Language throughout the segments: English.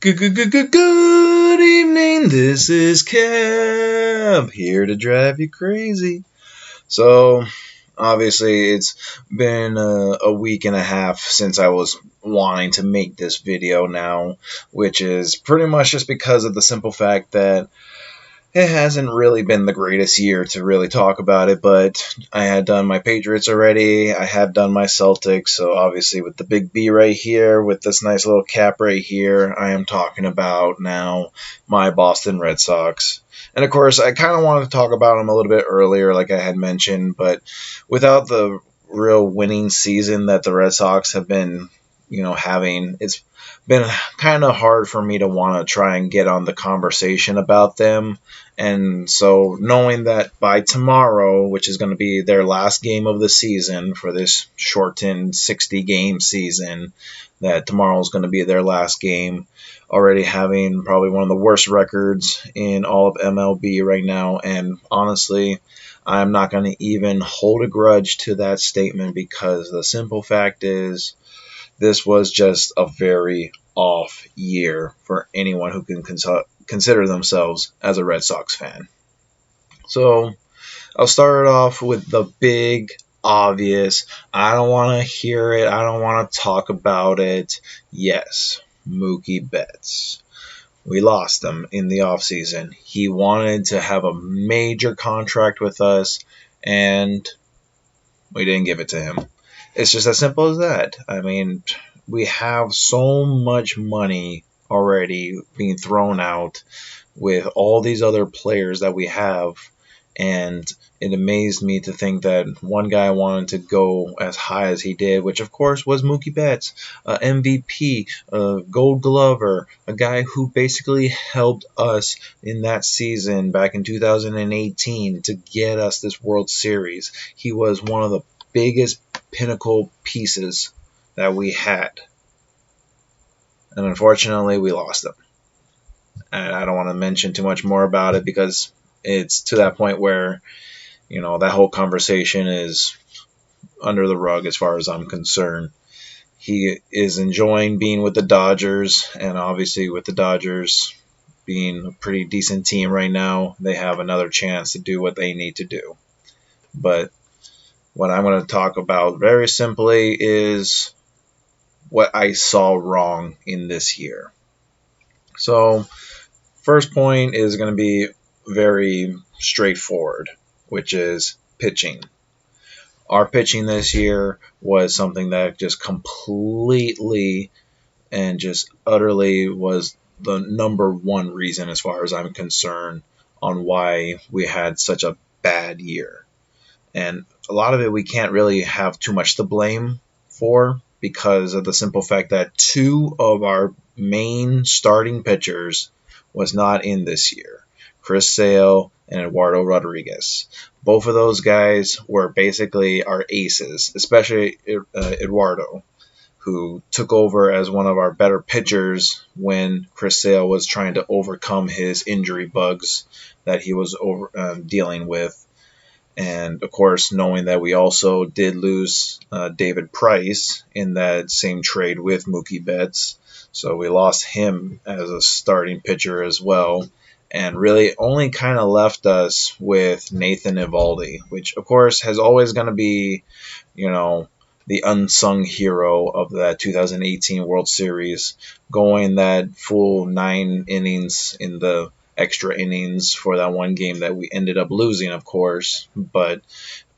Good evening, this is Kev, here to drive you crazy. So, obviously, it's been a week and a half since I was wanting to make this video now, which is pretty much just because of the simple fact that it hasn't really been the greatest year to really talk about it, but I had done my Patriots already. I have done my Celtics, so obviously with the big B right here, with this nice little cap right here, I am talking about now my Boston Red Sox. And of course, I kind of wanted to talk about them a little bit earlier, like I had mentioned, but without the real winning season that the Red Sox have been, having, it's been kind of hard for me to want to try and get on the conversation about them. And so, knowing that by tomorrow, which is going to be their last game of the season for this shortened 60-game season, that tomorrow is going to be their last game, already having probably one of the worst records in all of MLB right now. And honestly, I'm not going to even hold a grudge to that statement because the simple fact is this was just a very off year for anyone who can consider themselves as a Red Sox fan. So I'll start off with the big obvious. I don't want to hear it. I don't want to talk about it. Yes, Mookie Betts. We lost him in the offseason. He wanted to have a major contract with us, and we didn't give it to him. It's just as simple as that. I mean, we have so much money already being thrown out with all these other players that we have, and it amazed me to think that one guy wanted to go as high as he did, which of course was Mookie Betts, MVP, Gold Glover, a guy who basically helped us in that season back in 2018 to get us this World Series. He was one of the biggest pinnacle pieces that we had. And unfortunately, we lost him. And I don't want to mention too much more about it because it's to that point where, that whole conversation is under the rug as far as I'm concerned. He is enjoying being with the Dodgers, and obviously with the Dodgers being a pretty decent team right now, they have another chance to do what they need to do. But what I'm going to talk about very simply is what I saw wrong in this year. So, first point is going to be very straightforward, which is pitching. Our pitching this year was something that just completely and just utterly was the number one reason, as far as I'm concerned, on why we had such a bad year. And a lot of it we can't really have too much to blame for because of the simple fact that two of our main starting pitchers was not in this year. Chris Sale and Eduardo Rodriguez. Both of those guys were basically our aces, especially Eduardo, who took over as one of our better pitchers when Chris Sale was trying to overcome his injury bugs that he was dealing with. And, of course, knowing that we also did lose David Price in that same trade with Mookie Betts. So we lost him as a starting pitcher as well. And really only kind of left us with Nathan Eovaldi, which, of course, has always going to be, the unsung hero of that 2018 World Series, going that full 9 innings in the extra innings for that one game that we ended up losing, of course. But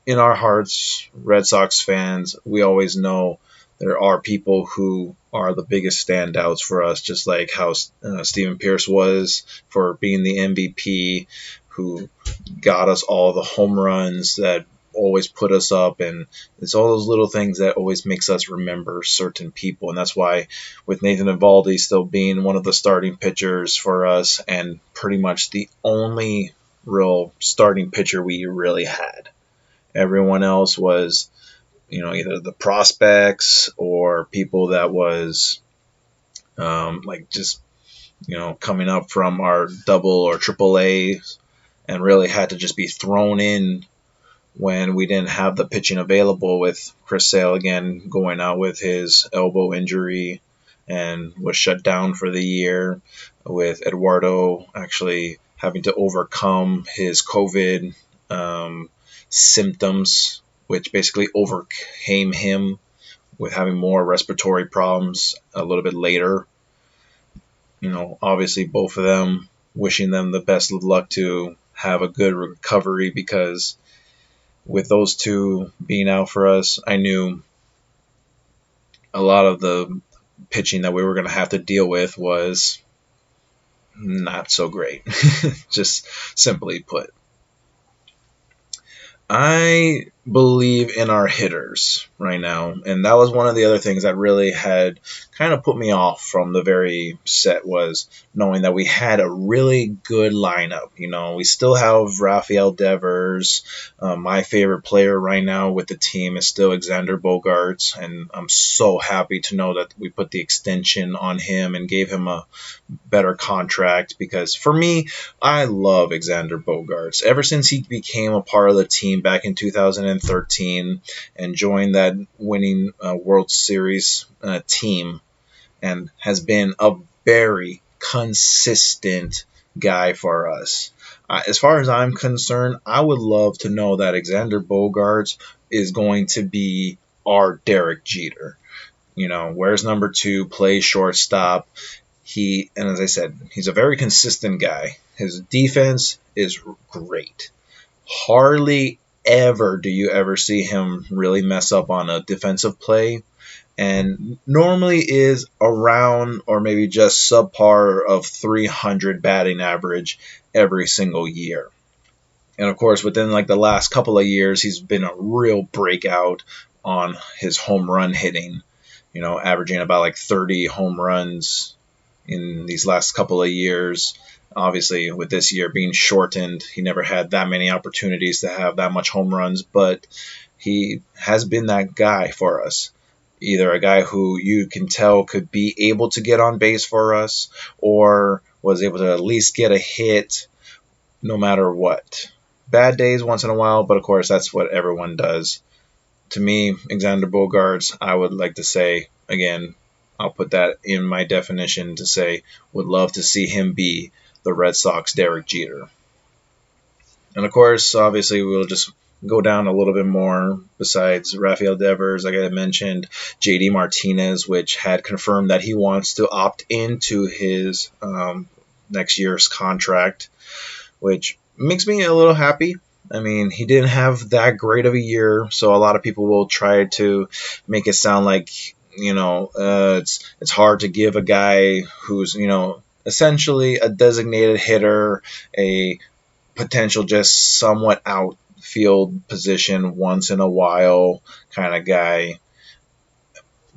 in our hearts, Red Sox fans, we always know there are people who are the biggest standouts for us, just like how Steven Pearce was for being the MVP, who got us all the home runs that always put us up, and it's all those little things that always makes us remember certain people. And that's why with Nathan Eovaldi still being one of the starting pitchers for us and pretty much the only real starting pitcher we really had, everyone else was either the prospects or people that was coming up from our double or triple A and really had to just be thrown in when we didn't have the pitching available, with Chris Sale again going out with his elbow injury, and was shut down for the year, with Eduardo actually having to overcome his COVID um, symptoms, which basically overcame him with having more respiratory problems a little bit later. Obviously both of them, wishing them the best of luck to have a good recovery, because with those two being out for us, I knew a lot of the pitching that we were going to have to deal with was not so great, just simply put. I believe in our hitters right now, and that was one of the other things that really had kind of put me off from the very set, was knowing that we had a really good lineup. We still have Rafael Devers. My favorite player right now with the team is still Xander Bogaerts, and I'm so happy to know that we put the extension on him and gave him a better contract, because for me, I love Xander Bogaerts. Ever since he became a part of the team back in 2013 and joined that winning World Series team, and has been a very consistent guy for us. As far as I'm concerned, I would love to know that Xander Bogaerts is going to be our Derek Jeter. Where's number two, plays shortstop. And as I said, he's a very consistent guy. His defense is great. Hardly ever do you ever see him really mess up on a defensive play, and normally is around or maybe just subpar of 300 batting average every single year. And of course, within like the last couple of years, he's been a real breakout on his home run hitting, averaging about like 30 home runs in these last couple of years. Obviously, with this year being shortened, he never had that many opportunities to have that much home runs, but he has been that guy for us. Either a guy who you can tell could be able to get on base for us, or was able to at least get a hit no matter what. Bad days once in a while, but of course, that's what everyone does. To me, Xander Bogaerts, I would like to say, again, I'll put that in my definition to say, would love to see him be the Red Sox Derek Jeter. And of course, obviously, we'll just go down a little bit more besides Rafael Devers, like I mentioned, JD Martinez, which had confirmed that he wants to opt into his next year's contract, which makes me a little happy. I mean, he didn't have that great of a year, so a lot of people will try to make it sound like, it's hard to give a guy who's, essentially a designated hitter a potential just somewhat outfield position once in a while kind of guy.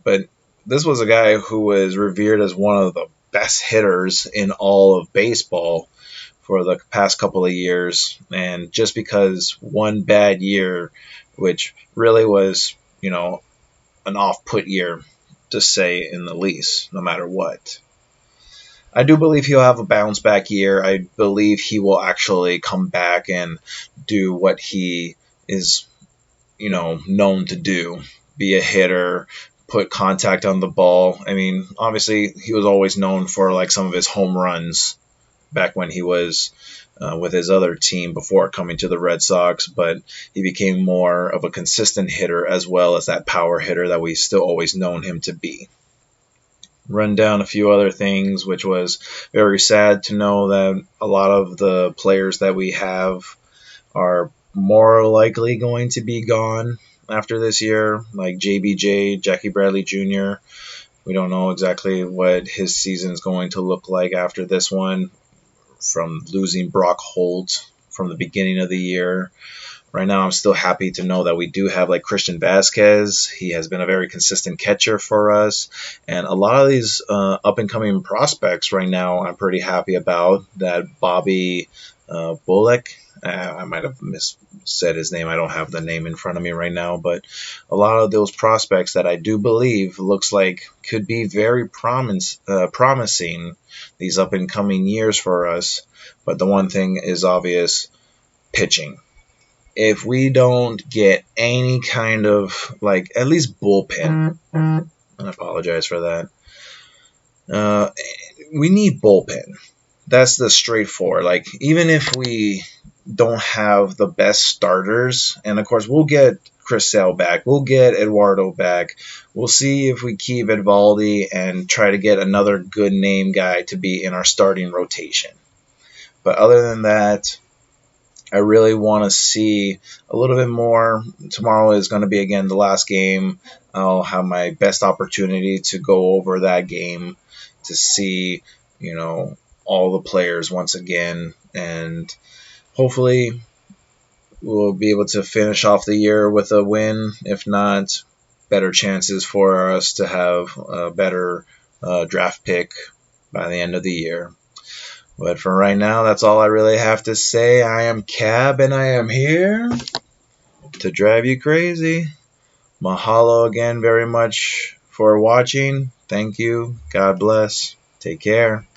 But this was a guy who was revered as one of the best hitters in all of baseball for the past couple of years. And just because one bad year, which really was, an off-put year, to say in the least, no matter what. I do believe he'll have a bounce back year. I believe he will actually come back and do what he is, known to do. Be a hitter, put contact on the ball. I mean, obviously, he was always known for like some of his home runs back when he was with his other team before coming to the Red Sox, but he became more of a consistent hitter as well as that power hitter that we still always known him to be. Run down a few other things, which was very sad to know that a lot of the players that we have are more likely going to be gone after this year, like JBJ, Jackie Bradley Jr. We don't know exactly what his season is going to look like after this one, from losing Brock Holt from the beginning of the year. Right now, I'm still happy to know that we do have like Christian Vasquez. He has been a very consistent catcher for us. And a lot of these up-and-coming prospects right now I'm pretty happy about. That Bobby Bullock, I might have said his name. I don't have the name in front of me right now. But a lot of those prospects that I do believe looks like could be very promising these up-and-coming years for us. But the one thing is obvious, pitching. If we don't get any kind of, like, at least bullpen, I apologize for that. Uh, we need bullpen. That's the straightforward. Like, even if we don't have the best starters, and of course we'll get Chris Sale back, we'll get Eduardo back. We'll see if we keep Edvaldi and try to get another good name guy to be in our starting rotation. But other than that, I really want to see a little bit more. Tomorrow is going to be again the last game. I'll have my best opportunity to go over that game to see, you know, all the players once again, and hopefully we'll be able to finish off the year with a win. If not, better chances for us to have a better draft pick by the end of the year. But for right now, that's all I really have to say. I am Cab, and I am here to drive you crazy. Mahalo again very much for watching. Thank you. God bless. Take care.